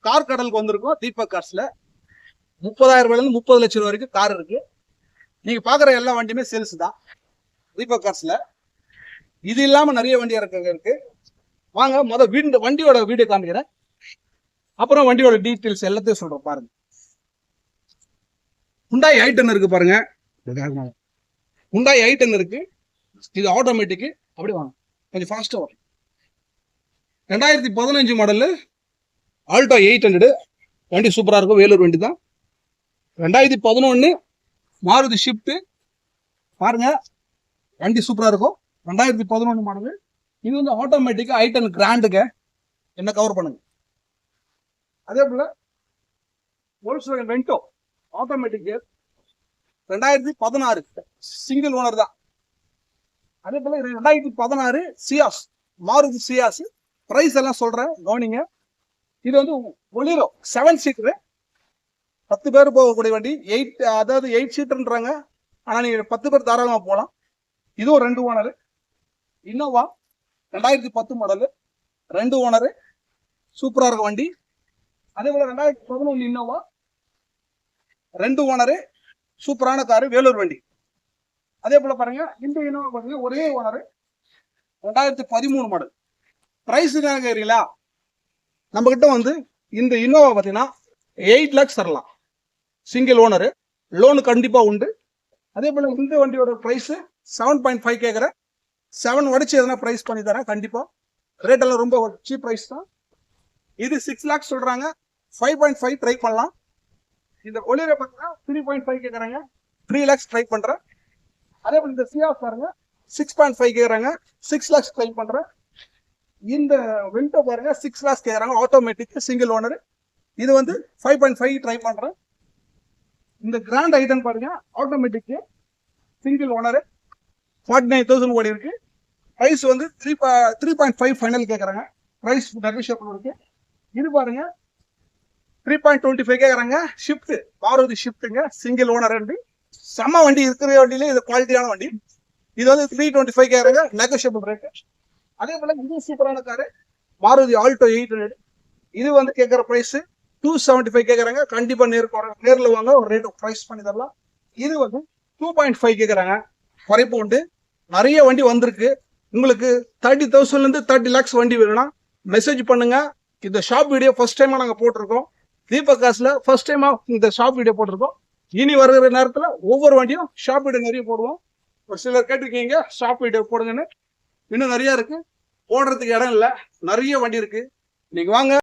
Car கடலுக்கு வந்திருக்கோம். தீபக் கார்ஸ்ல 30,000 ரூபாயில இருந்து 30 லட்சம் ரூபாய் வரைக்கும் கார் இருக்கு. நீங்க பாக்குற எல்லா வண்டியுமே சேல்ஸ் தான் தீபக் கார்ஸ்ல. இது இல்லாம நிறைய வண்டி இருக்கு. வாங்க வண்டியோட வீடியோ காமிக்கிறேன், அப்புறம் வண்டியோட டீட்டெயில்ஸ் எல்லாத்தையும் சொல்றேன். பாருங்க, Hyundai i10 இருக்கு பாருங்க. Hyundai i10 இருக்கு. இது ஆட்டோமேட்டிக். அப்படி வாங்க, கொஞ்சம் ஃபாஸ்டா வரும். 2015 மாடல் ஆல்டோ 800 வண்டி சூப்பரா இருக்கும். வேலூர் வண்டி தான். 2011 மாருதி ஷிஃப்ட் பாருங்க, வண்டி சூப்பரா இருக்கும். 2011 மாடல். இது வந்து ஆட்டோமேட்டிக் i10 கிராண்டுக்கு என்ன கவர் பண்ணுங்க. அதே போல Volkswagen Vento automatic 2016 single owner தான். அதே போல 2016 சியாஸ் மாருதி சியாஸ். பிரைஸ் எல்லாம் சொல்றேன், கவனிங்க. இது வந்து பொலிரோ 7 சீட்டரு, 10 பேர் போகக்கூடிய வண்டி. 8 சீட்டர்ன்றாங்க, ஆனா நீங்க 10 பேர் தாராளமா போகலாம். இதுவும் 2 ஓனர். இன்னோவா 2010 மாடல், 2 ஓனர், சூப்பரா இருக்கும் வண்டி. அதே போல 2011 இன்னோவா 2 ஓனர், சூப்பரான காரு, வேலூர் வண்டி. அதே போல பாருங்க, இந்த இன்னோவா பாருங்க, ஒரே ஓனர், 2013 மாடல். பிரைஸ் கேக்குறீங்களா? நம்ம கிட்ட வந்து இந்த இன்னோவா பாத்தீங்கன்னா 8 lakhs தரலாம், சிங்கிள் ஓனர். லோனு கண்டிப்பா உண்டு. அதே போல இந்த வண்டியோட பிரைஸ் 7.5 கேட்குறேன். 7 வடிச்சு எதனா பிரைஸ் பண்ணி தரேன் கண்டிப்பா. ரேட் எல்லாம் ரொம்ப சீப் பிரைஸ் தான். இது 6 lakhs சொல்றாங்க, 5.5 ட்ரை பண்ணலாம். இந்த ஒலிரை பார்த்தீங்கன்னா 3.5 கேட்குறாங்க, 3 lakhs ட்ரை பண்றேன். அதே போல இந்த சியாஸ் பாருங்க 6.5 கேட்குறாங்க, 6 lakhs ட்ரை பண்றேன். இந்த வெண்டோ பாருங்க 6 lakhs கேட்குறாங்க, ஆட்டோமேட்டிக் சிங்கிள் ஓனர். இது வந்து 5.5 ட்ரை பண்றேன். இந்த கிராண்ட் i10 பாருங்க, ஆட்டோமேட்டிக் சிங்கிள் ஓனர், 49,000 ஓடி இருக்கு. பிரைஸ் வந்து 3.5 ஃபைனல் கேட்குறாங்க. பிரைஸ் நெகோஷியபிள் இருக்கு. இது பாருங்க 3.25 கேட்குறாங்க. ஷிஃப்ட் மாருதி ஷிஃப்ட்டுங்க, சிங்கிள் ஓனர் வண்டி. செம்ம வண்டி, இருக்கிற வண்டியில இது குவாலிட்டியான வண்டி. இது வந்து 325 கேட்குறாங்க, நெகோஷியபிள் ரேட்டு. அதே போல இது சூப்பரான காரு, மாருதி ஆல்டோ 800. இது வந்து கேட்குற பிரைஸ் 275 கேட்குறாங்க. கண்டிப்பா நேரில் வாங்க, ஒரு ரேட்டு ப்ரைஸ் பண்ணி தரலாம். இது வந்து 2.5 கேட்குறாங்க, குறைப்பு உண்டு. நிறைய வண்டி வந்திருக்கு. உங்களுக்கு 30,000 இருந்து 30 lakhs வண்டி வேணும்னா மெசேஜ் பண்ணுங்க. இந்த ஷாப் வீடியோ ஃபர்ஸ்ட் டைமா நாங்கள் போட்டிருக்கோம். தீபக் கார்ஸ்ல ஃபர்ஸ்ட் டைமா இந்த ஷாப் வீடியோ போட்டிருக்கோம். இனி வருகிற நேரத்தில் ஒவ்வொரு வண்டியும் ஷாப் வீடியோ நிறைய போடுவோம். ஒரு சிலர் கேட்டிருக்கீங்க ஷாப் வீடியோ போடுங்கன்னு. இன்னும் நிறைய இருக்கு, போடுறதுக்கு இடம் இல்லை, நிறைய வண்டி இருக்கு. நீங்க வாங்க.